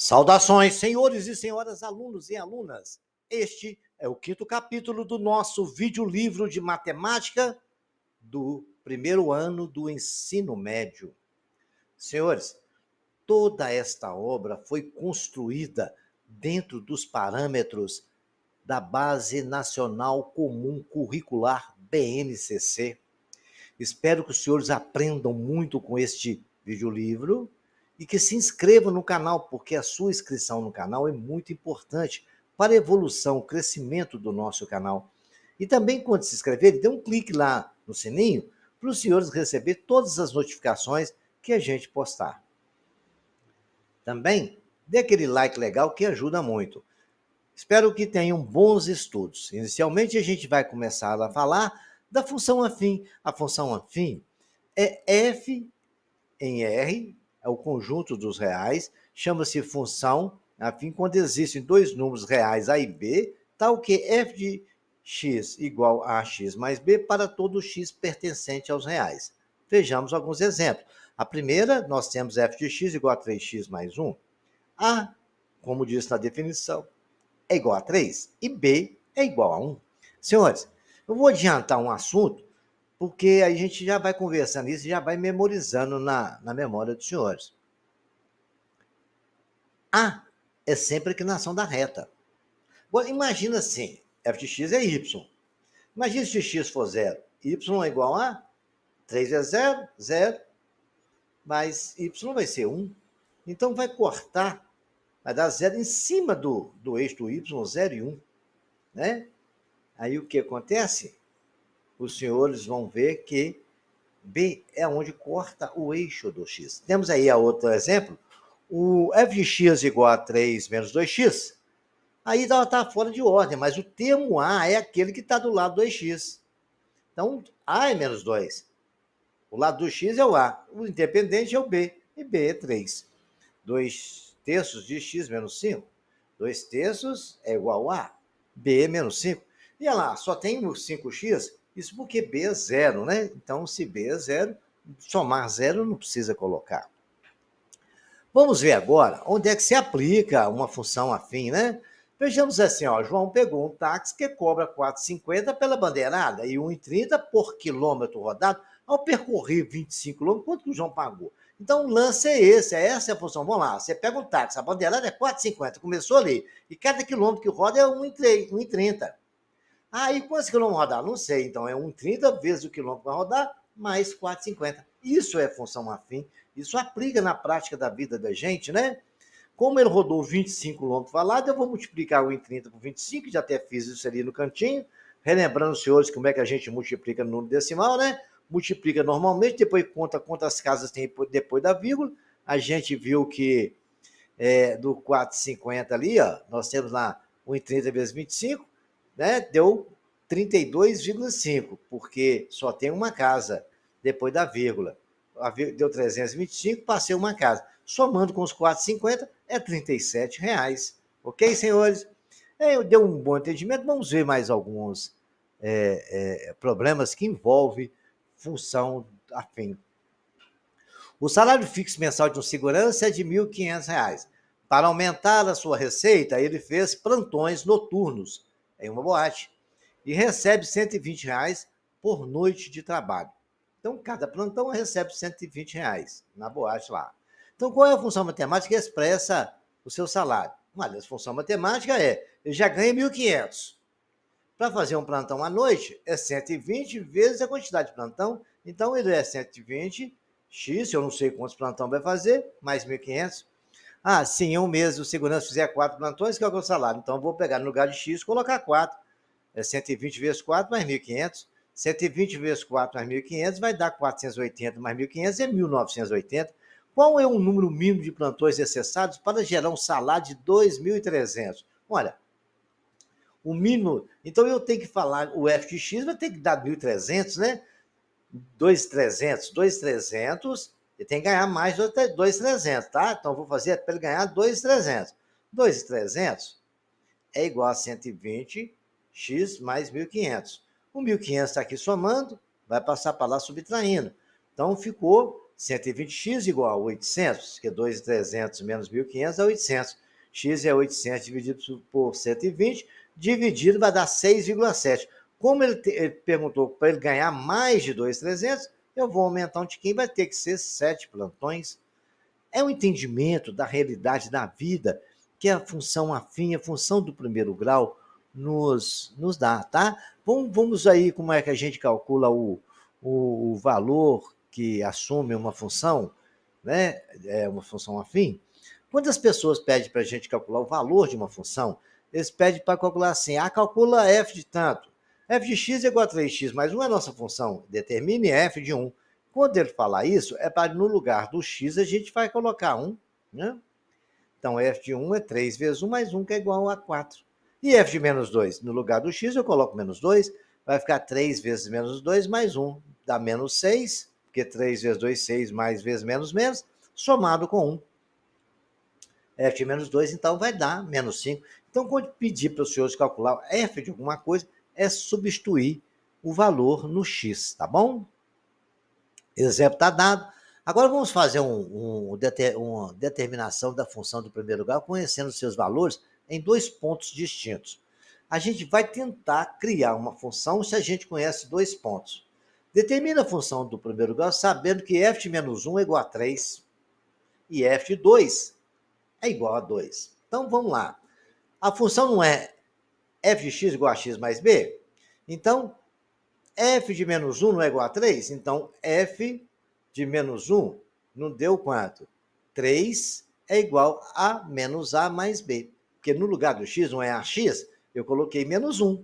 Saudações, senhores e senhoras, alunos e alunas. Este é o 5º capítulo do nosso vídeo-livro de matemática do primeiro ano do ensino médio. Senhores, toda esta obra foi construída dentro dos parâmetros da Base Nacional Comum Curricular, BNCC. Espero que os senhores aprendam muito com este vídeo-livro e que se inscrevam no canal, porque a sua inscrição no canal é muito importante para a evolução, o crescimento do nosso canal. E também, quando se inscreverem, dê um clique lá no sininho para os senhores receber todas as notificações que a gente postar. Também dê aquele like legal que ajuda muito. Espero que tenham bons estudos. Inicialmente, a gente vai começar a falar da função afim. A função afim é f em R, é o conjunto dos reais, chama-se função afim quando existem dois números reais A e B, tal que f de x igual a x mais b para todo x pertencente aos reais. Vejamos alguns exemplos. A primeira, nós temos f de x igual a 3x mais 1. A, como diz na definição, é igual a 3 e B é igual a 1. Senhores, eu vou adiantar um assunto, porque a gente já vai conversando isso e já vai memorizando na memória dos senhores. A é sempre a inclinação da reta. Agora, imagina assim, f de x é y. Imagina se x for 0. Y é igual a 3 é 0, 0, mas y vai ser 1. Então, vai cortar, vai dar 0 em cima do eixo do y, 0 e 1. Né? Aí o que acontece? Os senhores vão ver que B é onde corta o eixo do x. Temos aí outro exemplo, o f de x igual a 3 menos 2x. Aí está fora de ordem, mas o termo A é aquele que está do lado do x. Então, A é menos 2. O lado do x é o A, o independente é o B, e B é 3. 2 terços de x menos 5. 2 terços é igual a B menos 5. E olha lá, só tem o 5x, isso porque B é 0, né? Então, se B é 0, somar 0 não precisa colocar. Vamos ver agora onde é que se aplica uma função afim, né? Vejamos assim, ó, João pegou um táxi que cobra R$ 4,50 pela bandeirada e R$ 1,30 por quilômetro rodado. Ao percorrer 25 quilômetros, quanto que o João pagou? Então, o lance é esse, essa é a função. Vamos lá, você pega um táxi, a bandeirada é R$ 4,50, começou ali, e cada quilômetro que roda é R$ 1,30. E quantos quilômetros rodar? Não sei, então é 1,30 vezes o quilômetro que vai rodar, mais 4,50. Isso é função afim, isso aplica na prática da vida da gente, né? Como ele rodou 25 quilômetros falado, eu vou multiplicar o 30 por 25, já até fiz isso ali no cantinho, relembrando os senhores como é que a gente multiplica no número decimal, né? Multiplica normalmente, depois conta quantas casas tem depois da vírgula. A gente viu que do 4,50 ali, ó, nós temos lá 1,30 vezes 25, né? Deu 32,5, porque só tem uma casa depois da vírgula. Deu 325, passei uma casa. Somando com os 4,50, é R$ 37,00. Ok, senhores? Deu um bom entendimento. Vamos ver mais alguns problemas que envolvem função afim. O salário fixo mensal de um segurança é de R$ 1.500. Para aumentar a sua receita, ele fez plantões noturnos em uma boate e recebe R$ 120 por noite de trabalho. Então, cada plantão recebe R$ 120 na boate lá. Então, qual é a função matemática que expressa o seu salário? Uma das funções matemáticas ele já ganha 1.500. Para fazer um plantão à noite, é 120 vezes a quantidade de plantão. Então, ele é 120 X, eu não sei quantos plantão vai fazer, mais 1.500. Se em um mês o segurança fizer 4 plantões, que é o salário? Então, eu vou pegar no lugar de X e colocar 4. É 120 vezes 4 mais 1.500. 120 vezes 4 mais 1.500 vai dar 480 mais 1.500 é 1.980. Qual é o número mínimo de plantões necessários para gerar um salário de 2.300? Olha, o mínimo... Então, eu tenho que falar, o f de x vai ter que dar 1.300, né? 2.300, 2.300, ele tem que ganhar mais de 2.300, tá? Então, eu vou fazer para ele ganhar 2.300. 2.300 é igual a 120x mais 1.500. O 1.500 está aqui somando, vai passar para lá subtraindo. Então, ficou 120x igual a 800, que 2.300 menos 1.500 é 800. X é 800 dividido por 120, dividido vai dar 6,7. Como ele perguntou para ele ganhar mais de 2.300, eu vou aumentar um tiquinho, vai ter que ser 7 plantões. É um entendimento da realidade da vida que a função afim, a função do primeiro grau, nos dá, tá? Vamos aí como é que a gente calcula o valor que assume uma função, né? É uma função afim. Quando as pessoas pedem para a gente calcular o valor de uma função, eles pedem para calcular assim, calcula f de tanto. F de x é igual a 3x mais 1 é a nossa função, determine f de 1. Quando ele falar isso, é para no lugar do x a gente vai colocar 1, né? Então, f de 1 é 3 vezes 1 mais 1, que é igual a 4. E f de menos 2? No lugar do x eu coloco menos 2, vai ficar 3 vezes menos 2 mais 1, dá menos 6, porque 3 vezes 2, 6, mais vezes menos, menos, somado com 1. F de menos 2, então, vai dar menos 5. Então, quando pedir para os senhores calcular f de alguma coisa, é substituir o valor no x, tá bom? Exemplo está dado. Agora vamos fazer uma determinação da função do primeiro grau, conhecendo seus valores em 2 pontos distintos. A gente vai tentar criar uma função se a gente conhece 2 pontos. Determina a função do primeiro grau sabendo que f de menos 1 é igual a 3 e f de 2 é igual a 2. Então vamos lá. A função não é f de x igual a x mais b? Então, f de menos 1 não é igual a 3? Então, f de menos 1 não deu quanto? 3 é igual a menos a mais b. Porque no lugar do x não é ax, eu coloquei menos 1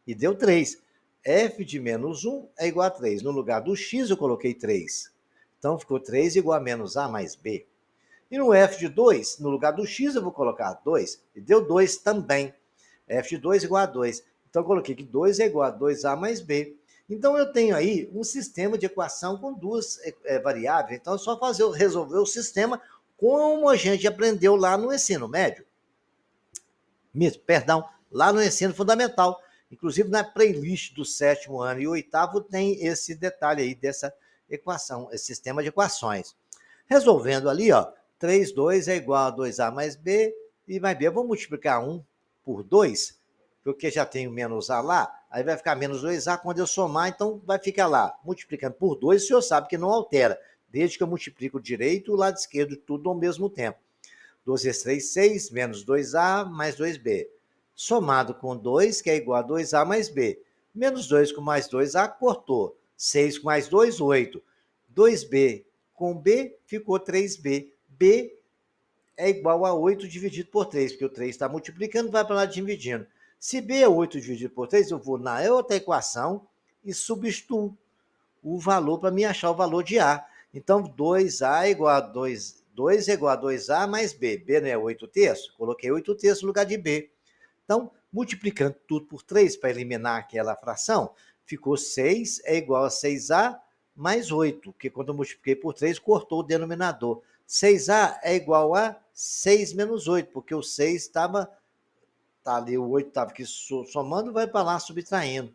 e deu 3. F de menos 1 é igual a 3. No lugar do x eu coloquei 3. Então ficou 3 igual a menos a mais b. E no f de 2, no lugar do x eu vou colocar 2. E deu 2 também. F de 2 igual a 2. Então eu coloquei que 2 é igual a 2a mais b. Então, eu tenho aí um sistema de equação com duas variáveis. Então, é só resolver o sistema como a gente aprendeu lá no ensino médio. Perdão, lá no ensino fundamental. Inclusive, na playlist do 7º ano e 8º, tem esse detalhe aí dessa equação, esse sistema de equações. Resolvendo ali, ó, 3, 2 é igual a 2a mais b e mais b. Eu vou multiplicar 1 por 2, porque já tenho menos a lá, aí vai ficar menos 2a quando eu somar, então vai ficar lá, multiplicando por 2, o senhor sabe que não altera, desde que eu multiplico o direito e o lado esquerdo, tudo ao mesmo tempo. 2 vezes 3, 6, menos 2a mais 2b. Somado com 2, que é igual a 2a mais b. Menos 2 com mais 2a, cortou. 6 com mais 2, 8. 2b com b, ficou 3b. b é igual a 8 dividido por 3, porque o 3 está multiplicando, vai para lá dividindo. Se b é 8 dividido por 3, eu vou na outra equação e substituo o valor para me achar o valor de a. Então, 2a é igual a 2, 2 é igual a 2a mais b. b não é 8 terços? Coloquei 8 terços no lugar de b. Então, multiplicando tudo por 3 para eliminar aquela fração, ficou 6 é igual a 6a mais 8, porque quando eu multipliquei por 3, cortou o denominador. 6a é igual a 6 menos 8, porque o 6 estava, ali, o 8 estava aqui somando, vai para lá subtraindo.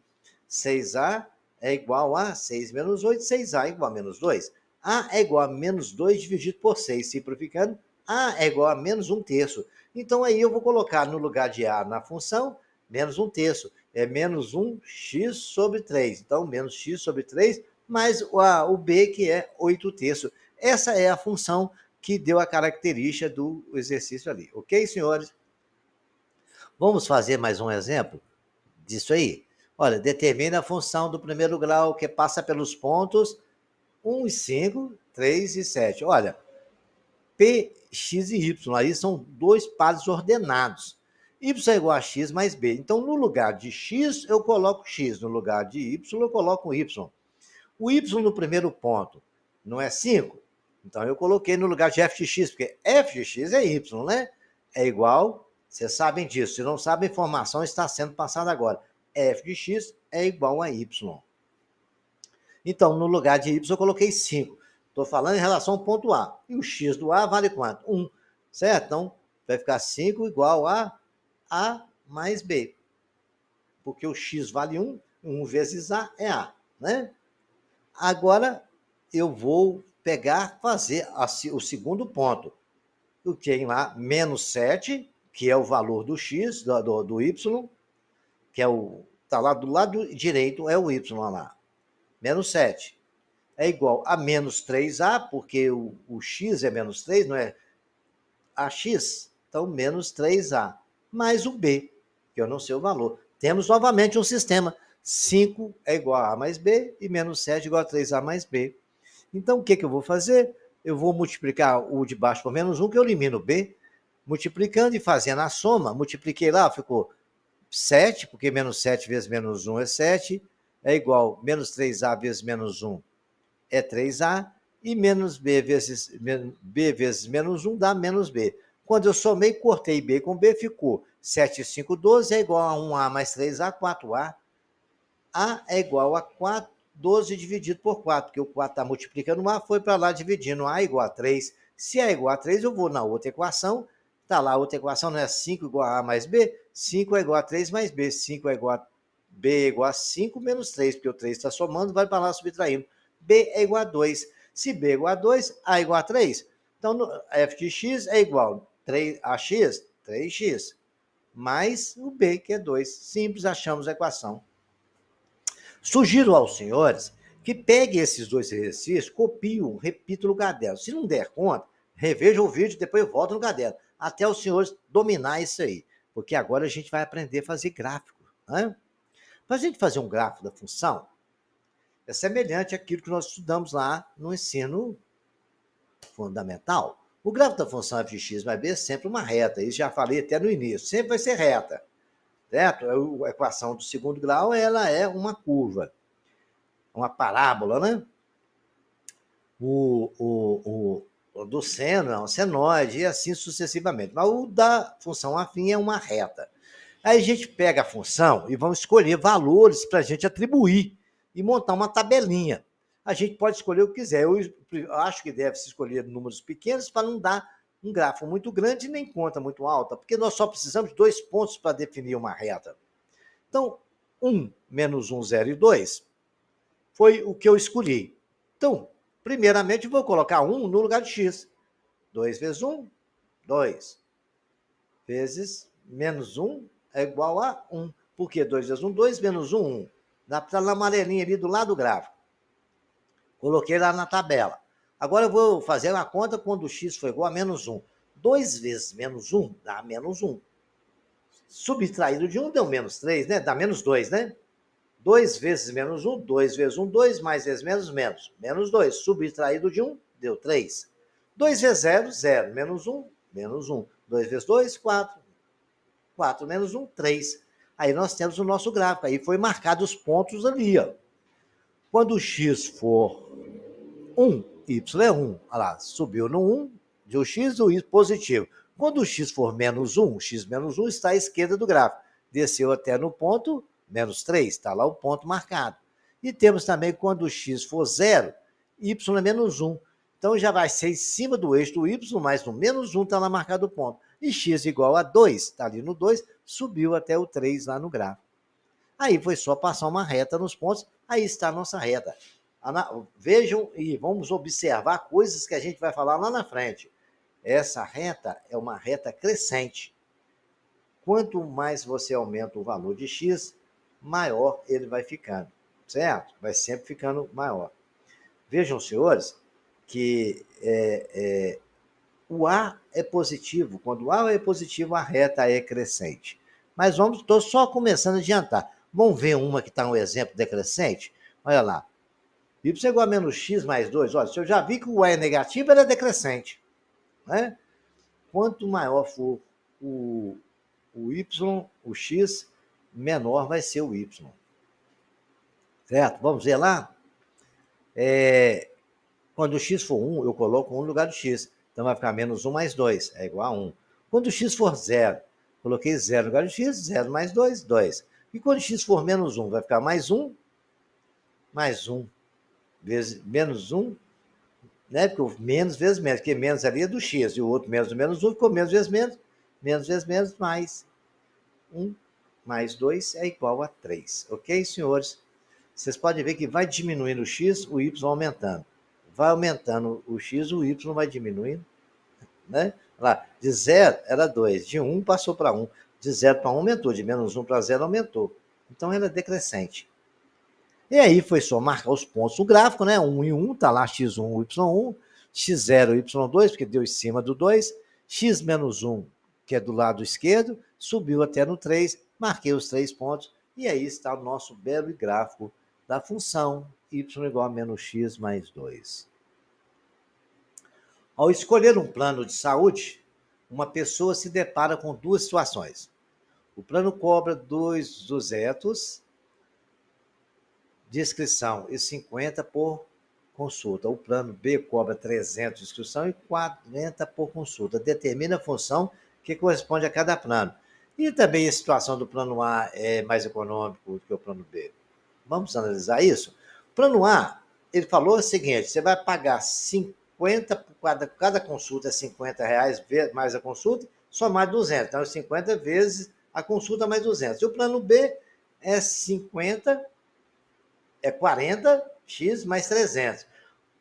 6a é igual a 6 menos 8, 6a é igual a menos 2. A é igual a menos 2 dividido por 6, simplificando, a é igual a menos 1 terço. Então, aí eu vou colocar no lugar de a na função, menos 1 terço. É menos 1x sobre 3. Então, menos x sobre 3, mais o b, que é 8 terços. Essa é a função que deu a característica do exercício ali. Ok, senhores? Vamos fazer mais um exemplo disso aí? Olha, determina a função do primeiro grau que passa pelos pontos 1 e 5, 3 e 7. Olha, P, X e Y, aí são dois pares ordenados. Y é igual a X mais B. Então, no lugar de X, eu coloco X. No lugar de Y, eu coloco Y. O Y no primeiro ponto não é 5? Então, eu coloquei no lugar de F de X, porque F de X é Y, né? É igual, vocês sabem disso. Se não sabem, a informação está sendo passada agora. F de X é igual a Y. Então, no lugar de Y, eu coloquei 5. Estou falando em relação ao ponto A. E o X do A vale quanto? 1. Certo? Então, vai ficar 5 igual a A mais B. Porque o X vale 1, 1 vezes A é A. Né? Agora, eu vou pegar, fazer o segundo ponto. Eu tenho lá menos 7, que é o valor do x, do y, que é está lá do lado direito, é o y lá. Menos 7 é igual a menos 3a, porque o x é menos 3, não é? AX, então menos 3a, mais o b, que eu não sei o valor. Temos novamente um sistema. 5 é igual a mais b e menos 7 é igual a 3a mais b. Então, o que eu vou fazer? Eu vou multiplicar o de baixo por menos 1, que eu elimino b, multiplicando e fazendo a soma. Multipliquei lá, ficou 7, porque menos 7 vezes menos 1 é 7, é igual a menos 3a vezes menos 1 é 3a, e menos b vezes menos 1 dá menos b. Quando eu somei, cortei b com b, ficou 7, 5, 12, é igual a 1a mais 3a, 4a. A é igual a 4, 12 dividido por 4, porque o 4 está multiplicando a, foi para lá dividindo. A é igual a 3. Se A é igual a 3, eu vou na outra equação. Está lá a outra equação, não é 5 igual a mais B? 5 é igual a 3 mais B. 5 é igual a B é igual a 5 menos 3, porque o 3 está somando, vai para lá subtraindo. B é igual a 2. Se B é igual a 2, A é igual a 3. Então, f de x é igual a x, 3x, mais o B, que é 2. Simples, achamos a equação. Sugiro aos senhores que peguem esses dois exercícios, copiem, repitam no caderno. Se não der conta, reveja o vídeo e depois volta no caderno, até os senhores dominar isso aí. Porque agora a gente vai aprender a fazer gráfico. Né? Para a gente fazer um gráfico da função, é semelhante àquilo que nós estudamos lá no ensino fundamental. O gráfico da função f de x mais b é sempre uma reta. Isso já falei até no início. Sempre vai ser reta. Certo? A equação do segundo grau, ela é uma curva, uma parábola, né? O do seno é um senoide e assim sucessivamente. Mas o da função afim é uma reta. Aí a gente pega a função e vamos escolher valores para a gente atribuir e montar uma tabelinha. A gente pode escolher o que quiser. Eu acho que deve se escolher números pequenos para não dar um gráfico muito grande e nem conta muito alta, porque nós só precisamos de 2 pontos para definir uma reta. Então, 1 menos 1, 0 e 2 foi o que eu escolhi. Então, primeiramente, vou colocar 1 no lugar de x. 2 vezes 1, 2. Vezes menos 1 é igual a 1. Por quê? 2 vezes 1, 2, menos 1, 1. Dá para estar na amarelinha ali do lado do gráfico. Coloquei lá na tabela. Agora eu vou fazer uma conta quando x for igual a menos 1. 2 vezes menos 1 dá menos 1. Subtraído de 1 deu menos 3, né? Dá menos 2, né? 2 vezes menos 1, 2 vezes 1, 2, mais vezes menos, menos. Menos 2. Subtraído de 1, deu 3. 2 vezes 0, 0. Menos 1, menos 1. 2 vezes 2, 4. 4 menos 1, 3. Aí nós temos o nosso gráfico. Aí foi marcado os pontos ali, ó. Quando o x for 1, y é 1. Olha lá, subiu no 1, de o x, o y positivo. Quando o x for menos 1, x menos 1 está à esquerda do gráfico. Desceu até no ponto menos 3, está lá o ponto marcado. E temos também quando o x for 0, y é menos 1. Então já vai ser em cima do eixo do y, mas no menos 1 está lá marcado o ponto. E x igual a 2, está ali no 2, subiu até o 3 lá no gráfico. Aí foi só passar uma reta nos pontos, aí está a nossa reta. Vejam e vamos observar coisas que a gente vai falar lá na frente. Essa reta é uma reta crescente. Quanto mais você aumenta o valor de x, maior ele vai ficando, certo? Vai sempre ficando maior. Vejam, senhores, que o A é positivo. Quando o A é positivo, a reta é crescente. Mas estou só começando a adiantar. Vamos ver uma que está um exemplo decrescente? Olha lá. Y é igual a menos x mais 2. Olha, se eu já vi que o A é negativo, ele é decrescente. Né? Quanto maior for o y, o x, menor vai ser o y. Certo? Vamos ver lá? Quando o x for 1, eu coloco 1 no lugar do x. Então vai ficar menos 1 mais 2, é igual a 1. Quando o x for 0, coloquei 0 no lugar do x, 0 mais 2, 2. E quando o x for menos 1, vai ficar mais 1, vezes menos 1, né? Porque o menos vezes menos, porque menos ali é do x, e o outro menos do menos 1, ficou menos vezes menos, mais 1 mais 2 é igual a 3. Ok, senhores? Vocês podem ver que vai diminuindo o x, o y aumentando. vai aumentando o x, o y vai diminuindo, né? Lá, de 0 era 2, de 1 passou para 1, de 0 para 1 aumentou, de menos 1 para 0 aumentou. Então ela é decrescente. E aí foi só marcar os pontos do gráfico, né? 1 e 1, tá lá x1, y1, x0, y2, porque deu em cima do 2, x menos 1, que é do lado esquerdo, subiu até no 3, marquei os 3 pontos, e aí está o nosso belo gráfico da função y igual a menos x mais 2. Ao escolher um plano de saúde, uma pessoa se depara com duas situações. O plano cobra 2,200 de inscrição e 50 por consulta. O plano B cobra 300 de inscrição e 40 por consulta. Determina a função que corresponde a cada plano. E também a situação do plano A é mais econômico do que o plano B. Vamos analisar isso? O plano A, ele falou o seguinte, você vai pagar 50 por cada consulta, é 50 reais mais a consulta, somar 200. Então, 50 vezes a consulta mais 200. E o plano B é 50, é 40x mais 300.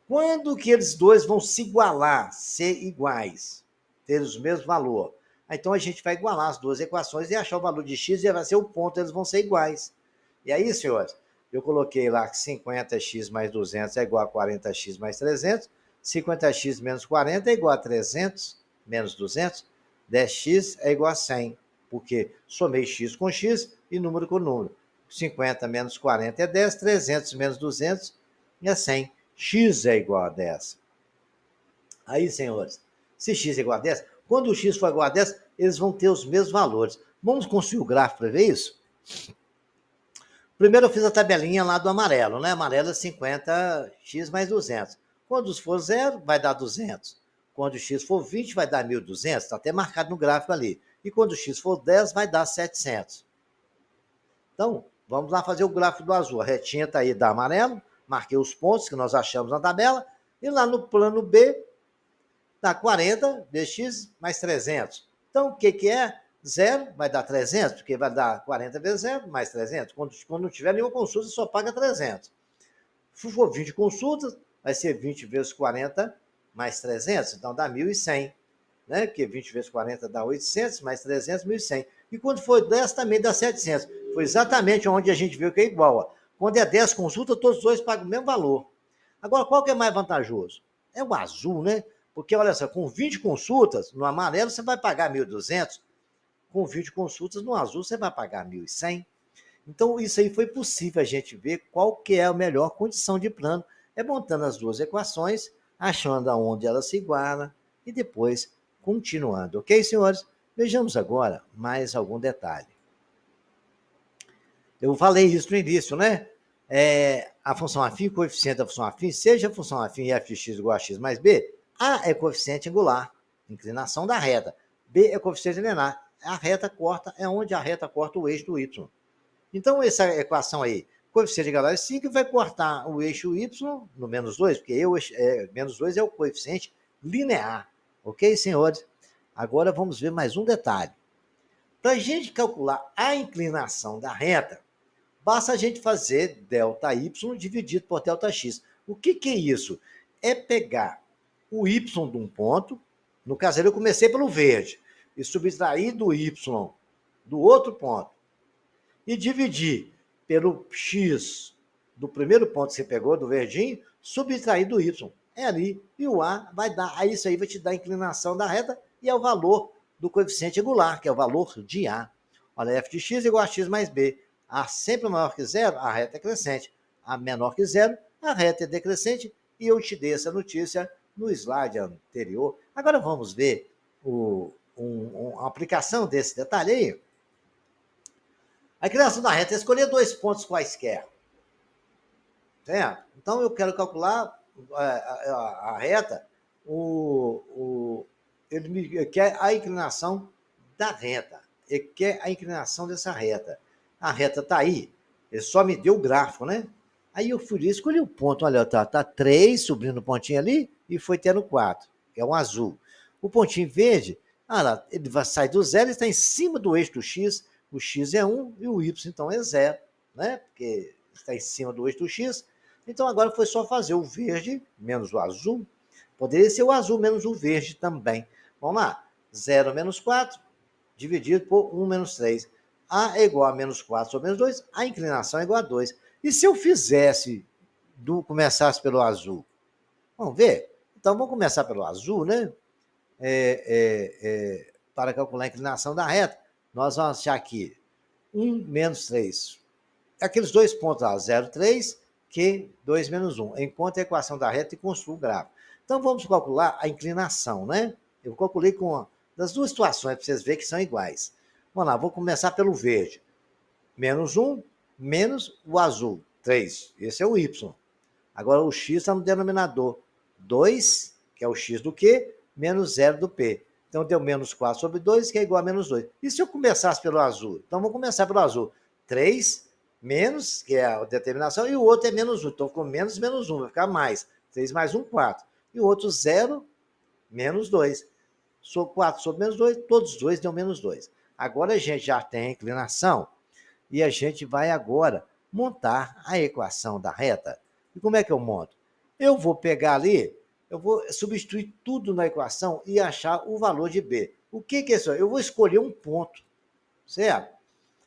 Quando que eles dois vão se igualar, ser iguais, ter os mesmos valor? Então, a gente vai igualar as duas equações e achar o valor de x e vai ser o ponto, eles vão ser iguais. E aí, senhores, eu coloquei lá que 50x mais 200 é igual a 40x mais 300, 50x menos 40 é igual a 300 menos 200, 10x é igual a 100, porque somei x com x e número com número. 50 menos 40 é 10, 300 menos 200 é 100. X é igual a 10. Aí, senhores, se x é igual a 10, quando o x for igual a 10, eles vão ter os mesmos valores. Vamos construir o gráfico para ver isso? Primeiro eu fiz a tabelinha lá do amarelo, né? Amarelo é 50x mais 200. Quando for 0, vai dar 200. Quando o x for 20, vai dar 1.200. Está até marcado no gráfico ali. E quando o x for 10, vai dar 700. Então, vamos lá fazer o gráfico do azul. A retinha está aí da amarelo. Marquei os pontos que nós achamos na tabela. E lá no plano B, dá 40 dx mais 300. Então, o que é? 0 vai dar 300, porque vai dar 40 vezes 0 mais 300. Quando não tiver nenhuma consulta, só paga 300. Se for 20 consultas, vai ser 20 vezes 40 mais 300, então dá 1.100. Né? Porque 20 vezes 40 dá 800, mais 300, 1.100. E quando for 10, também dá 700. Foi exatamente onde a gente viu que é igual. Ó. Quando é 10 consultas, todos os dois pagam o mesmo valor. Agora, qual que é mais vantajoso? É o azul, né? Porque, olha só, com 20 consultas, no amarelo você vai pagar 1.200, com 20 consultas, no azul você vai pagar 1.100. Então, isso aí foi possível a gente ver qual que é a melhor condição de plano, é montando as duas equações, achando aonde elas se igualam e depois continuando. Ok, senhores? Vejamos agora mais algum detalhe. Eu falei isso no início, né? A função afim, o coeficiente da função afim, seja a função afim f de x igual a x mais b, A é coeficiente angular, inclinação da reta. B é coeficiente linear. A reta corta é onde a reta corta o eixo do y. Então, essa equação aí, coeficiente igual a 5, vai cortar o eixo y no menos 2, porque menos 2 é o coeficiente linear. Ok, senhores? Agora vamos ver mais um detalhe. Para a gente calcular a inclinação da reta, basta a gente fazer ΔY dividido por ΔX. O que é isso? É pegar o y de um ponto, no caso eu comecei pelo verde, e subtrair do y do outro ponto, e dividir pelo x do primeiro ponto que você pegou, do verdinho, subtrair do y. É ali. E o A vai dar, aí isso aí vai te dar a inclinação da reta e é o valor do coeficiente angular, que é o valor de A. Olha, f de x igual a x mais b. A sempre maior que zero, a reta é crescente. A menor que zero, a reta é decrescente. E eu te dei essa notícia no slide anterior. Agora vamos ver a aplicação desse detalhe aí. A inclinação da reta é escolher dois pontos quaisquer. Certo? Então, eu quero calcular a reta, ele quer a inclinação da reta. Ele quer a inclinação dessa reta. A reta está aí. Ele só me deu o gráfico, né? Aí eu fui ali, escolhi o ponto. Olha, tá 3 subindo o pontinho ali e foi tendo 4, que é um azul. O pontinho verde, ele vai sair do zero e está em cima do eixo do x. O x é 1 e o y, então, é 0, né? Porque está em cima do eixo do x. Então agora foi só fazer o verde menos o azul. Poderia ser o azul menos o verde também. Vamos lá. 0 menos 4 dividido por 1 menos 3. A é igual a menos 4 sobre menos 2. A inclinação é igual a 2. E se eu fizesse, começasse pelo azul? Vamos ver? Então vamos começar pelo azul, né? Para calcular a inclinação da reta, nós vamos achar aqui 1 menos 3. Aqueles dois pontos lá, 0, 3, que 2 menos 1. Encontre a equação da reta e construa o gráfico. Então vamos calcular a inclinação, né? Eu calculei com das duas situações, para vocês verem que são iguais. Vamos lá, vou começar pelo verde. Menos 1, menos o azul, 3. Esse é o Y. Agora o X está no denominador. 2, que é o X do Q, menos 0 do P. Então deu menos 4 sobre 2, que é igual a menos 2. E se eu começasse pelo azul? Então vou começar pelo azul. 3 menos, que é a determinação, e o outro é menos 1. Então ficou menos 1, vai ficar mais. 3 mais 1, 4. E o outro 0, menos 2. 4 sobre menos 2, todos os dois deu menos 2. Agora a gente já tem a inclinação e a gente vai agora montar a equação da reta. E como é que eu monto? Eu vou pegar ali, eu vou substituir tudo na equação e achar o valor de B. O que é isso? Eu vou escolher um ponto, certo?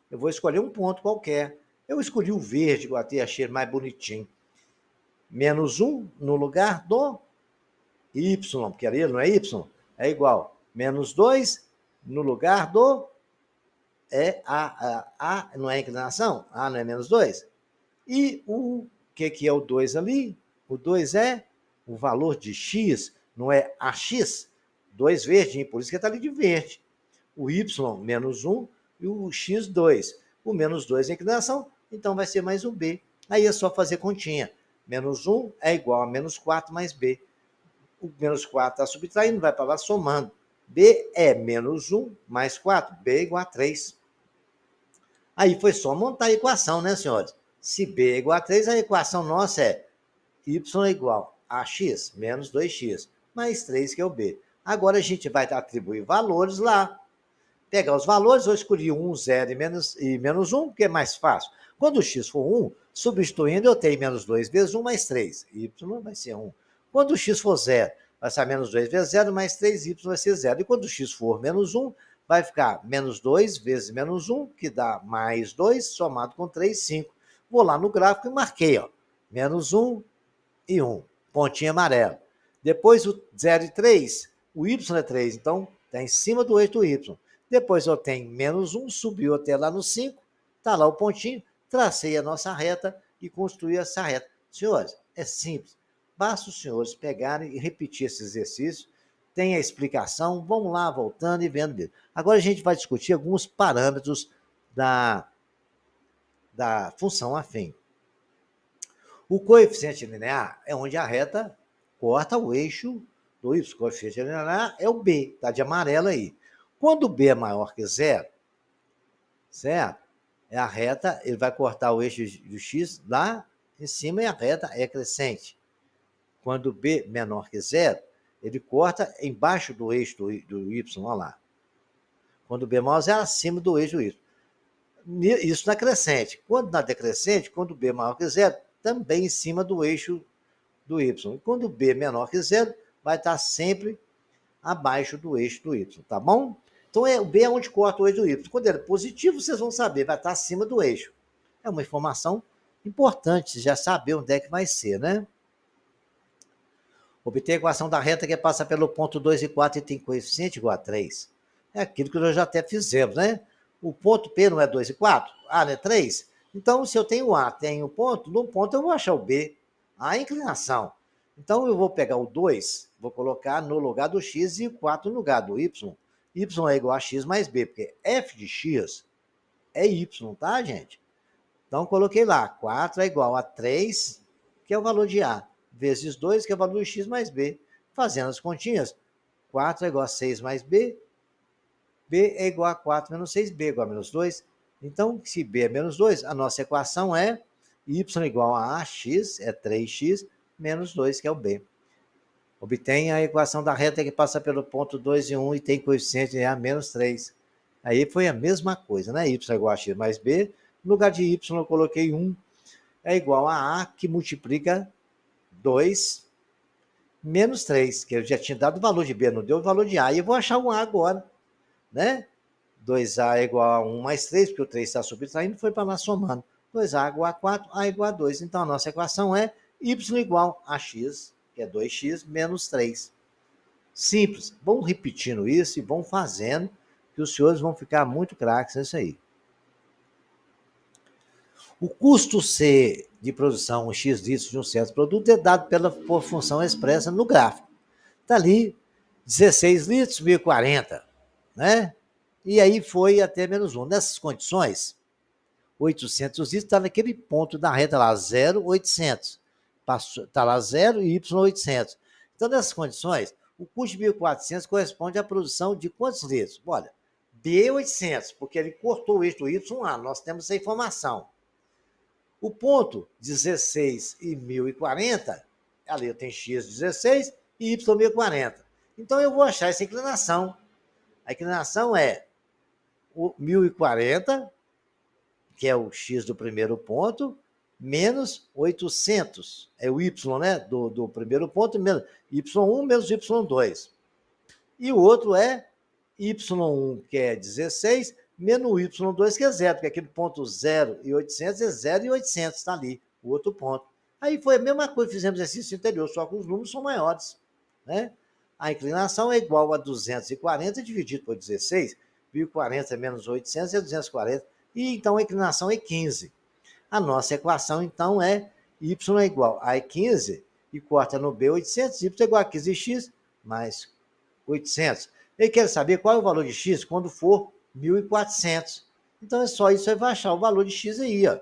Eu vou escolher um ponto qualquer. Eu escolhi o verde, que eu até achei mais bonitinho. Menos 1 no lugar do Y, porque ali não é Y, é igual. Menos 2 no lugar do A não é inclinação? A não é menos 2? E o que é o 2 ali? O 2 é o valor de X, não é AX? 2 verdinho, por isso que está ali de verde. O Y, menos 1, e o X, 2. O menos 2 é a inclinação, então vai ser mais um B. Aí é só fazer continha. Menos 1 é igual a menos 4 mais B. O menos 4 está subtraindo, vai para lá somando. B é menos 1 mais 4. B é igual a 3. Aí foi só montar a equação, né, senhores? Se B é igual a 3, a equação nossa é y é igual a x menos 2x, mais 3, que é o B. Agora a gente vai atribuir valores lá. Pegar os valores, eu escolhi 1, 0 e menos 1, que é mais fácil. Quando o x for 1, substituindo, eu tenho menos 2 vezes 1 mais 3. Y vai ser 1. Quando o x for 0, vai ser menos 2 vezes 0 mais 3, y vai ser 0. E quando o x for menos 1, vai ficar menos 2 vezes menos 1, que dá mais 2, somado com 3, 5. Vou lá no gráfico e marquei, ó, menos 1 e 1, pontinho amarelo. Depois o 0 e 3, o y é 3, então está em cima do eixo do y. Depois eu tenho menos 1, subiu até lá no 5, está lá o pontinho, tracei a nossa reta e construí essa reta. Senhores, é simples. Basta os senhores pegarem e repetir esse exercício, tem a explicação, vamos lá, voltando e vendo mesmo. Agora a gente vai discutir alguns parâmetros da função afim. O coeficiente linear é onde a reta corta o eixo do y. O coeficiente linear é o B, está de amarelo aí. Quando o B é maior que zero, certo? É a reta, ele vai cortar o eixo do x lá em cima e a reta é crescente. Quando o B menor que zero, ele corta embaixo do eixo do y, olha lá. Quando o B maior é acima do eixo do y. Isso na crescente. Quando na decrescente, quando o B maior que zero, também em cima do eixo do y. Quando o B é menor que zero, vai estar sempre abaixo do eixo do y, tá bom? Então, o B é onde corta o eixo do y. Quando ele é positivo, vocês vão saber, vai estar acima do eixo. É uma informação importante, já saber onde é que vai ser, né? Obter a equação da reta que passa pelo ponto 2 e 4 e tem coeficiente igual a 3. É aquilo que nós já até fizemos, né? O ponto P não é 2 e 4? A não é 3? Então, se eu tenho A, tenho o ponto, no ponto eu vou achar o B. A inclinação. Então, eu vou pegar o 2, vou colocar no lugar do x e o 4 no lugar do y. Y é igual a x mais b, porque f de x é y, tá, gente? Então, coloquei lá, 4 é igual a 3, que é o valor de A, vezes 2, que é o valor de x mais b. Fazendo as continhas, 4 é igual a 6 mais b, b é igual a 4 menos 6, b é igual a menos 2. Então, se b é menos 2, a nossa equação é y igual a ax, é 3x, menos 2, que é o b. Obtém a equação da reta que passa pelo ponto 2 e 1 e tem coeficiente de A menos 3. Aí foi a mesma coisa, né? Y igual a x mais b. No lugar de y eu coloquei 1. é igual a A, que multiplica 2 menos 3, que eu já tinha dado o valor de B, não deu o valor de A. E eu vou achar o A agora, né? 2A é igual a 1 mais 3, porque o 3 está subtraindo, foi para lá somando. 2A igual a 4, A igual a 2. Então, a nossa equação é y igual a x, que é 2x, menos 3. Simples. Vão repetindo isso e vão fazendo, que os senhores vão ficar muito craques nisso aí. O custo C de produção X litros de um certo produto é dado por função expressa no gráfico. Está ali 16 litros, 1040, né? E aí foi até menos 1. Nessas condições, 800 litros está naquele ponto da reta lá, 0,800. Está lá 0 e Y800. Então, nessas condições, o custo de 1.400 corresponde à produção de quantos litros? Olha, B800, porque ele cortou o eixo do Y lá, nós temos essa informação. O ponto 16 e 1040, ali eu tenho x16 e y 1040. Então eu vou achar essa inclinação. A inclinação é o 1040, que é o x do primeiro ponto, menos 800. É o y, né? Do primeiro ponto, menos y1 menos y2. E o outro é y1, que é 16, menos o y2, que é 0, porque aquele ponto 0 e 800 é 0 e 800, está ali, o outro ponto. Aí foi a mesma coisa, fizemos exercício anterior, só que os números são maiores, né? A inclinação é igual a 240 dividido por 16, 1040 menos 800 é 240, e então a inclinação é 15. A nossa equação, então, é y é igual a 15, e corta no B 800, y é igual a 15x mais 800. Ele quer saber qual é o valor de x quando for 1.400. Então é só isso, aí vai achar o valor de x aí, ó.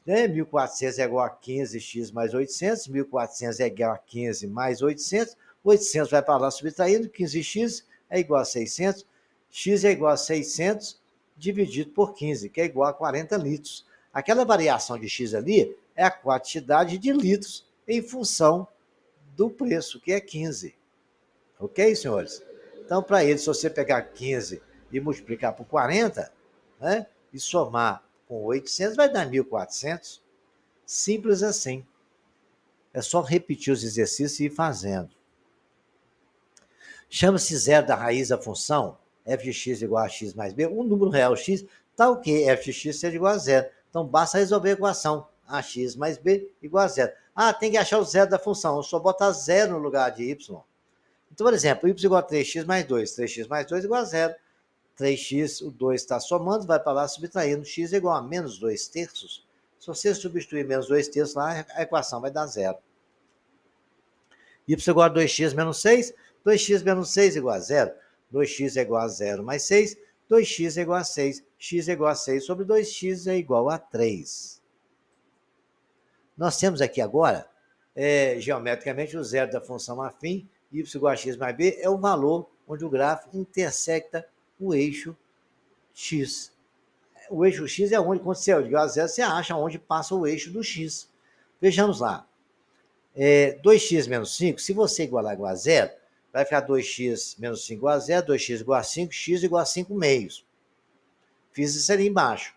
1.400 é igual a 15x mais 800, 1.400 é igual a 15 mais 800, 800 vai para lá subtraindo, 15x é igual a 600, x é igual a 600 dividido por 15, que é igual a 40 litros. Aquela variação de x ali é a quantidade de litros em função do preço, que é 15. Ok, senhores? Então, para ele, se você pegar 15 e multiplicar por 40, né, e somar com 800, vai dar 1.400. Simples assim. É só repetir os exercícios e ir fazendo. Chama-se zero da raiz da função f de x igual a x mais b. O número real x está o quê? F de x seja igual a zero. Então, basta resolver a equação ax mais b igual a zero. Ah, tem que achar o zero da função. Eu só botar zero no lugar de y. Então, por exemplo, y igual a 3x mais 2. 3x mais 2 igual a zero. 3x, o 2 está somando, vai para lá subtraindo. X é igual a menos 2 terços. Se você substituir menos 2 terços lá, a equação vai dar zero. Y igual a 2x menos 6. 2x menos 6 igual a zero. 2x é igual a 0 mais 6. 2x é igual a 6. X é igual a 6 sobre 2x é igual a 3. Nós temos aqui agora, geometricamente, o zero da função afim. Y igual a x mais b é o valor onde o gráfico intersecta o eixo x. O eixo x é onde, quando você é igual a zero, você acha onde passa o eixo do x. Vejamos lá. 2x menos 5, se você igualar igual a zero, vai ficar 2x menos 5 igual a zero, 2x igual a 5, x igual a 5 meios. Fiz isso ali embaixo.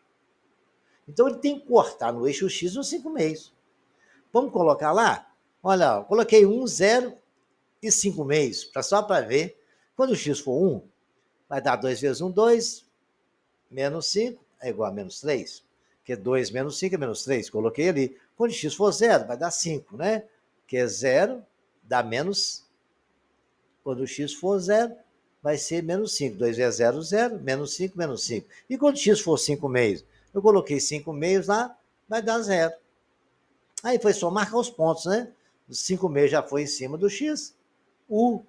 Então, ele tem que cortar no eixo x nos 5 meios. Vamos colocar lá? Olha, ó, coloquei 1, 0 e 5 meios, só para ver. Quando o x for 1, vai dar 2 vezes 1, 2, menos 5 é igual a menos 3. Que 2 menos 5 é menos 3, coloquei ali. Quando x for 0, vai dar 5, né? Que é 0, dá menos. Quando x for 0, vai ser menos 5. 2 vezes 0, 0, menos 5, menos 5. E quando x for 5 meios? Eu coloquei 5 meios lá, vai dar 0. Aí foi só marcar os pontos, né? Os 5 meios já foi em cima do x. O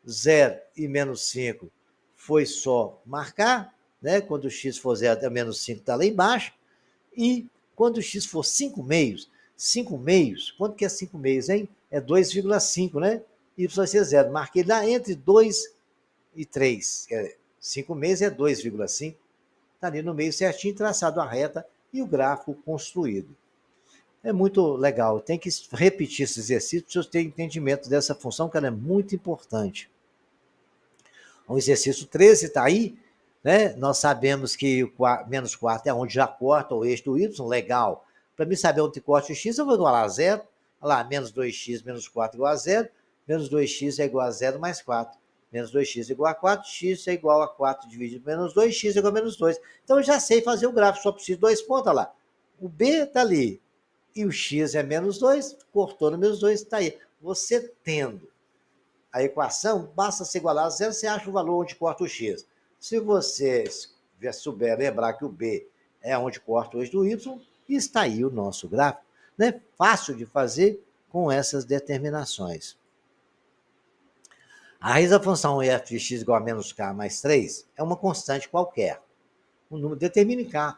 0 e menos 5 foi só marcar, né? Quando o x for 0, até menos 5 está lá embaixo. E quando o x for 5 meios, quanto que é 5 meios, hein? É 2,5, né? Y vai ser 0. Marquei lá entre 2 e 3. 5 meios é 2,5. Está ali no meio certinho, traçado a reta e o gráfico construído. É muito legal. Tem que repetir esse exercício para você ter entendimento dessa função, que ela é muito importante. O exercício 13 está aí, né? Nós sabemos que o menos 4 é onde já corta o eixo do y, legal. Para mim saber onde corta o x, eu vou igualar a zero. Olha lá, menos 2x menos 4 igual a zero. Menos 2x é igual a zero mais 4. Menos 2x é igual a 4, x é igual a 4 dividido por menos 2, x é igual a menos 2. Então eu já sei fazer o gráfico, só preciso de 2 pontos, olha lá. O b está ali, e o x é menos 2, cortou no menos 2, está aí. Você tendo a equação, basta se igualar a zero, você acha o valor onde corta o x. Se você souber lembrar que o b é onde corta o eixo do y, está aí o nosso gráfico. Né? Fácil de fazer com essas determinações. A raiz da função f de x igual a menos k mais 3 é uma constante qualquer. O número determine k,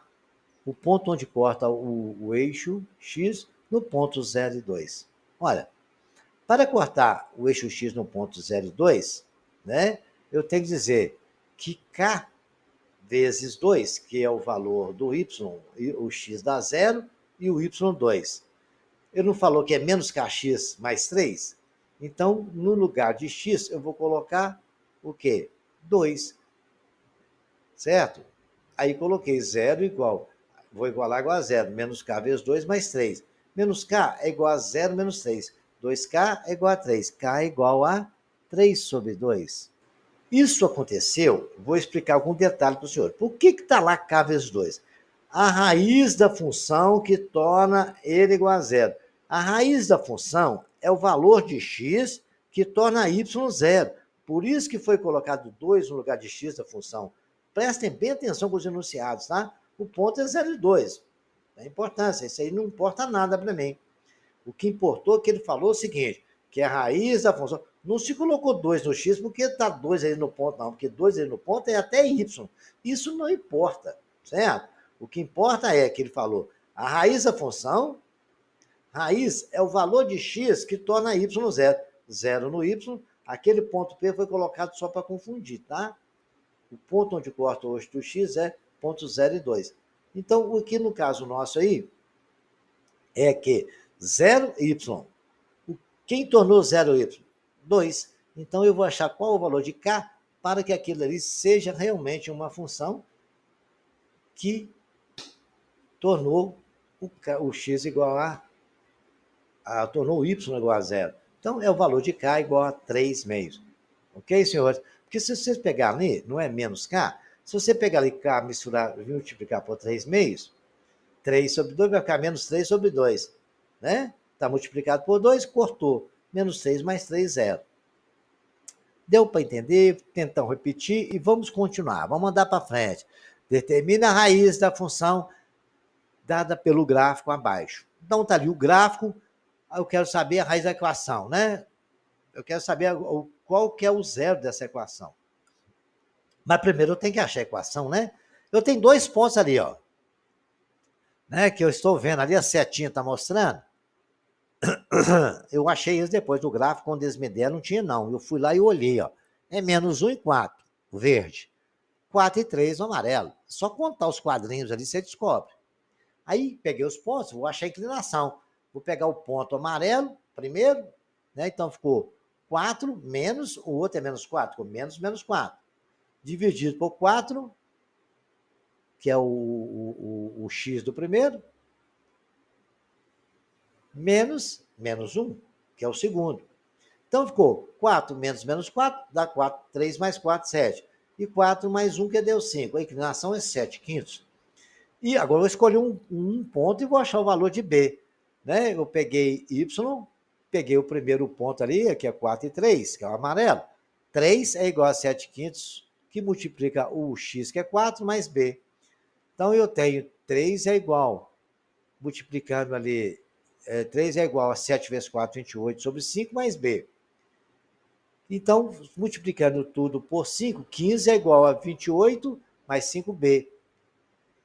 o ponto onde corta o eixo x no ponto 0 e 2. Olha, para cortar o eixo x no ponto 0 e 2, né, eu tenho que dizer que k vezes 2, que é o valor do y, o x dá 0 e o y 2. Ele não falou que é menos kx mais 3? Então, no lugar de x, eu vou colocar o quê? 2, certo? Aí coloquei 0 igual, vou igualar a 0, menos k vezes 2 mais 3. Menos k é igual a 0 menos 3. 2k é igual a 3. K é igual a 3 sobre 2. Isso aconteceu, vou explicar algum detalhe para o senhor. Por que está lá k vezes 2? A raiz da função que torna ele igual a zero. A raiz da função é o valor de x que torna y zero. Por isso que foi colocado 2 no lugar de x da função. Prestem bem atenção com os enunciados, tá? O ponto é 0 e 2. É importância, isso aí não importa nada para mim. O que importou é que ele falou o seguinte, que a raiz da função... Não se colocou 2 no x porque está 2 ali no ponto, não. Porque 2 ali no ponto é até y. Isso não importa, certo? O que importa é que ele falou, a raiz da função, raiz é o valor de x que torna y zero. Zero no y, aquele ponto P foi colocado só para confundir, tá? O ponto onde corta o eixo do x é ponto 0 e 2. Então, o que no caso nosso aí é que 0y, quem tornou 0y? 2. Então, eu vou achar qual o valor de k para que aquilo ali seja realmente uma função que tornou o x igual tornou o y igual a zero. Então, é o valor de k igual a 3 meios. Ok, senhores? Porque se vocês pegarem ali, não é menos k, se você pegar ali k, misturar, multiplicar por 3 meios, 3 sobre 2 vai ficar menos 3 sobre 2. Né? Está multiplicado por 2, cortou. Menos 3 mais 3, 0. Deu para entender? Tentamos repetir e vamos continuar. Vamos andar para frente. Determina a raiz da função dada pelo gráfico abaixo. Então, está ali o gráfico. Eu quero saber a raiz da equação, né? Eu quero saber qual que é o zero dessa equação. Mas primeiro eu tenho que achar a equação, né? Eu tenho 2 pontos ali, ó. Né, que eu estou vendo ali, a setinha está mostrando. Eu achei eles depois do gráfico, quando eles me deram, não tinha não. Eu fui lá e olhei, ó. É menos 1 e 4, o verde. 4 e 3, o amarelo. Só contar os quadrinhos ali, você descobre. Aí, peguei os pontos, vou achar a inclinação. Vou pegar o ponto amarelo primeiro, né? Então, ficou 4 menos, o outro é menos 4, ficou menos 4. Dividido por 4, que é o x do primeiro, menos 1, que é o segundo. Então, ficou 4 menos 4, dá 4, 3 mais 4, 7. E 4 mais 1, que deu 5. A inclinação é 7 quintos. E agora eu vou escolher um ponto e vou achar o valor de B. Né? Eu peguei Y, peguei o primeiro ponto ali, que é 4 e 3, que é o amarelo. 3 é igual a 7 quintos, que multiplica o X, que é 4, mais B. Então, eu tenho 3 é igual, multiplicando ali, 3 é igual a 7 vezes 4, 28 sobre 5, mais B. Então, multiplicando tudo por 5, 15 é igual a 28 mais 5B.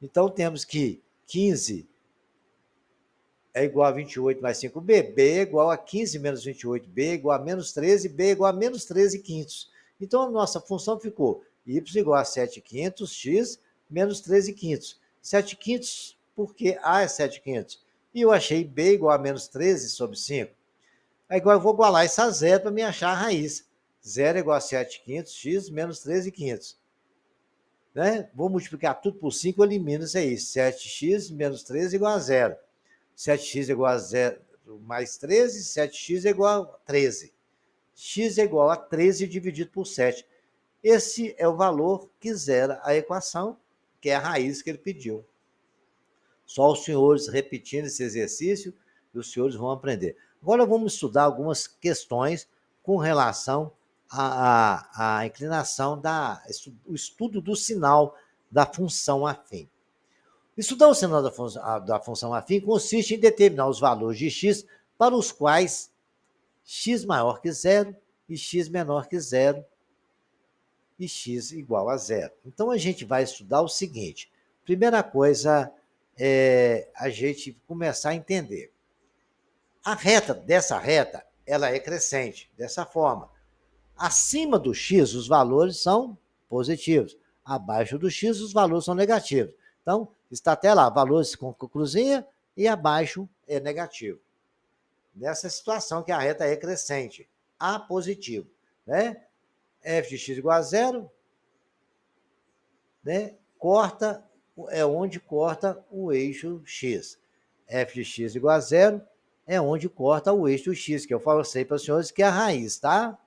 Então, temos que 15 é igual a 28 mais 5B, B é igual a 15 menos 28, B é igual a menos 13, B é igual a menos 13 quintos. Então, a nossa função ficou y igual a 7 quintos, x menos 13 quintos. 7 quintos, porque A é 7 quintos. E eu achei B igual a menos 13 sobre 5. Agora eu vou igualar isso a zero para me achar a raiz. 0 é igual a 7 quintos, x menos 13 quintos. Né? Vou multiplicar tudo por 5, eu elimino isso aí. 7x menos 13 igual a zero. 7x é igual a 0 mais 13, 7x é igual a 13. X é igual a 13 dividido por 7. Esse é o valor que zera a equação, que é a raiz que ele pediu. Só os senhores repetindo esse exercício e os senhores vão aprender. Agora vamos estudar algumas questões com relação à inclinação, o estudo do sinal da função afim. Estudar o sinal da função afim consiste em determinar os valores de x para os quais x maior que zero e x menor que zero e x igual a zero. Então, a gente vai estudar o seguinte. Primeira coisa é a gente começar a entender. Dessa reta, ela é crescente, dessa forma. Acima do x, os valores são positivos. Abaixo do x, os valores são negativos. Então, está até lá, valores com cruzinha e abaixo é negativo. Nessa situação que a reta é crescente, A positivo, né? F de x igual a zero, né? É onde corta o eixo x. F de x igual a zero é onde corta o eixo x, que eu falo sempre para os senhores que é a raiz, tá?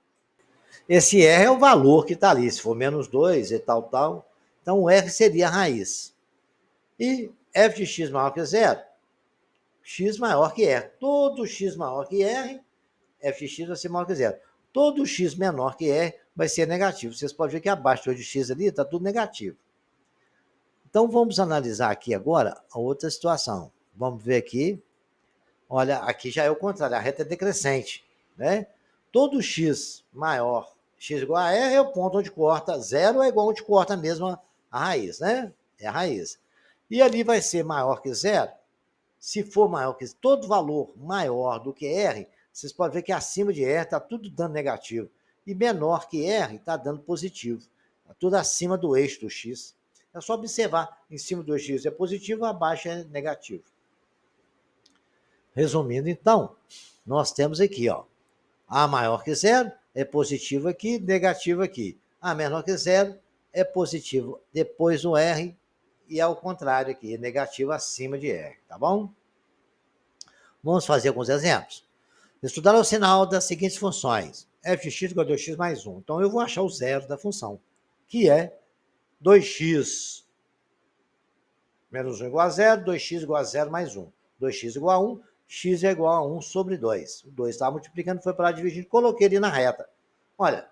Esse R é o valor que está ali, se for menos 2 e tal, tal. Então, o R seria a raiz. E f de x maior que zero, x maior que R. Todo x maior que R, f de x vai ser maior que zero. Todo x menor que R vai ser negativo. Vocês podem ver que abaixo de x ali está tudo negativo. Então, vamos analisar aqui agora a outra situação. Vamos ver aqui. Olha, aqui já é o contrário, a reta é decrescente, né? Todo x maior, x igual a R é o ponto onde corta, zero é igual onde corta mesmo a raiz, né? É a raiz. E ali vai ser maior que zero. Se for maior que todo valor maior do que R, vocês podem ver que acima de R está tudo dando negativo. E menor que R está dando positivo. Está tudo acima do eixo do x. É só observar, em cima do x é positivo, abaixo é negativo. Resumindo, então, nós temos aqui, ó, A maior que zero é positivo aqui, negativo aqui. A menor que zero é positivo depois do R e ao contrário aqui, negativo acima de R, tá bom? Vamos fazer alguns exemplos. Estudar o sinal das seguintes funções. f de x igual a 2x mais 1. Então, eu vou achar o zero da função, que é 2x menos 1 igual a zero, 2x igual a zero mais 1. 2x igual a 1, x é igual a 1 sobre 2. O 2 estava multiplicando, foi para lá dividindo, coloquei ele na reta. Olha,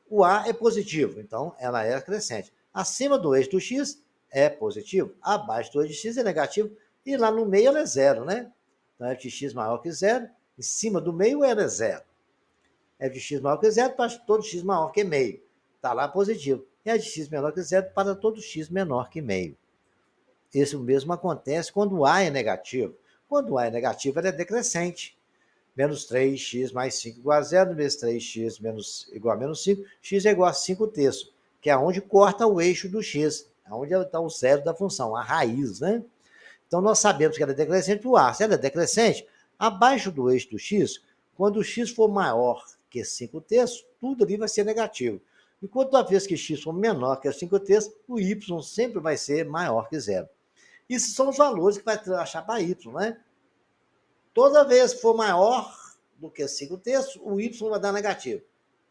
o A é positivo, então ela é crescente. Acima do eixo do x é positivo, abaixo do eixo de x é negativo, e lá no meio ela é zero, né? Então, f de x maior que zero, em cima do meio ela é zero. F de x maior que zero para todo x maior que meio. Está lá positivo. E f de x menor que zero para todo x menor que meio. Isso mesmo acontece quando o A é negativo. Quando o A é negativo, ele é decrescente. Menos 3x mais 5 igual a zero, menos 3x igual a menos 5, x é igual a 5 terços, que é onde corta o eixo do x, onde está o zero da função, a raiz, né? Então, nós sabemos que ela é decrescente para o A. Se ela é decrescente, abaixo do eixo do x, quando o x for maior que 5 terços, tudo ali vai ser negativo. E toda vez que x for menor que 5 terços, o y sempre vai ser maior que zero. Esses são os valores que vai achar para y, né? Toda vez que for maior do que 5 terços, o y vai dar negativo.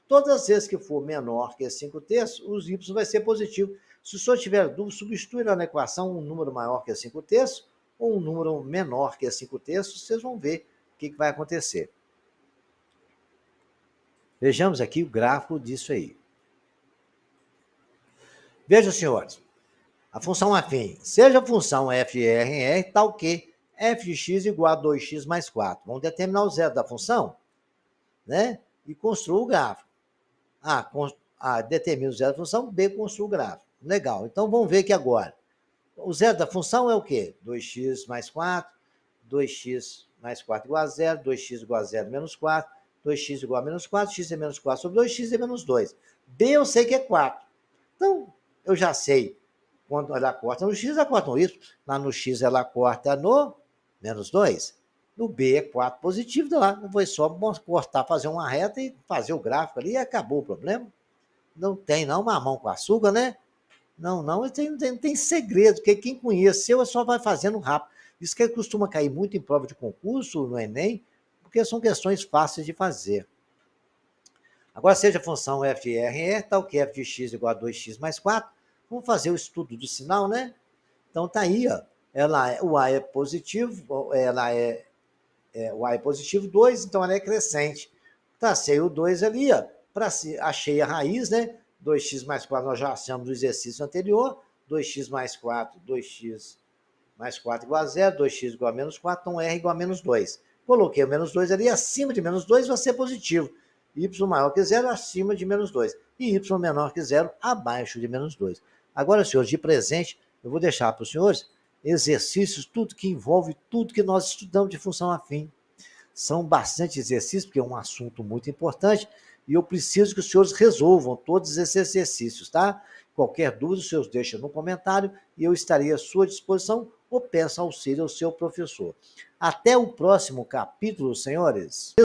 Todas as vezes que for menor que 5 terços, o y vai ser positivo. Se o senhor tiver dúvida, substitui na equação um número maior que 5 terços ou um número menor que 5 terços, vocês vão ver o que vai acontecer. Vejamos aqui o gráfico disso aí. Vejam, senhores, a função afim, seja a função f de r em r, tal que f de x igual a 2x mais 4. Vamos determinar o zero da função, né? E construa o gráfico. A, determina o zero da função, B, construa o gráfico. Legal, então vamos ver aqui agora. O zero da função é o quê? 2x mais 4, 2x mais 4 igual a zero, 2x igual a zero menos 4, 2x igual a menos 4, x é menos 4 sobre 2, x é menos 2. B eu sei que é 4. Então, eu já sei. Quando ela corta no x, ela corta no y. Lá no x, ela corta no menos 2. No B é 4 positivo, lá. Eu vou só cortar, fazer uma reta e fazer o gráfico ali e acabou o problema. Não tem não mamão com açúcar, né? Não tem segredo, porque quem conheceu só vai fazendo rápido. Isso que costuma cair muito em prova de concurso no Enem, porque são questões fáceis de fazer. Agora, seja a função f, r, e, tal que f de x igual a 2x mais 4, vamos fazer o estudo do sinal, né? Então, tá aí, ó. O A é positivo, o A é positivo 2, então ela é crescente. Tracei o 2 ali, ó. Achei a raiz, né? 2x mais 4 nós já achamos do exercício anterior. 2x mais 4, 2x mais 4 igual a 0, 2x igual a menos 4, então R igual a menos 2. Coloquei o menos 2 ali, acima de menos 2 vai ser positivo. Y maior que 0, acima de menos 2. E Y menor que 0, abaixo de menos 2. Agora, senhores, de presente, eu vou deixar para os senhores exercícios, tudo que envolve tudo que nós estudamos de função afim. São bastante exercícios, porque é um assunto muito importante, e eu preciso que os senhores resolvam todos esses exercícios, tá? Qualquer dúvida, os senhores deixam no comentário e eu estarei à sua disposição ou peço auxílio ao seu professor. Até o próximo capítulo, senhores.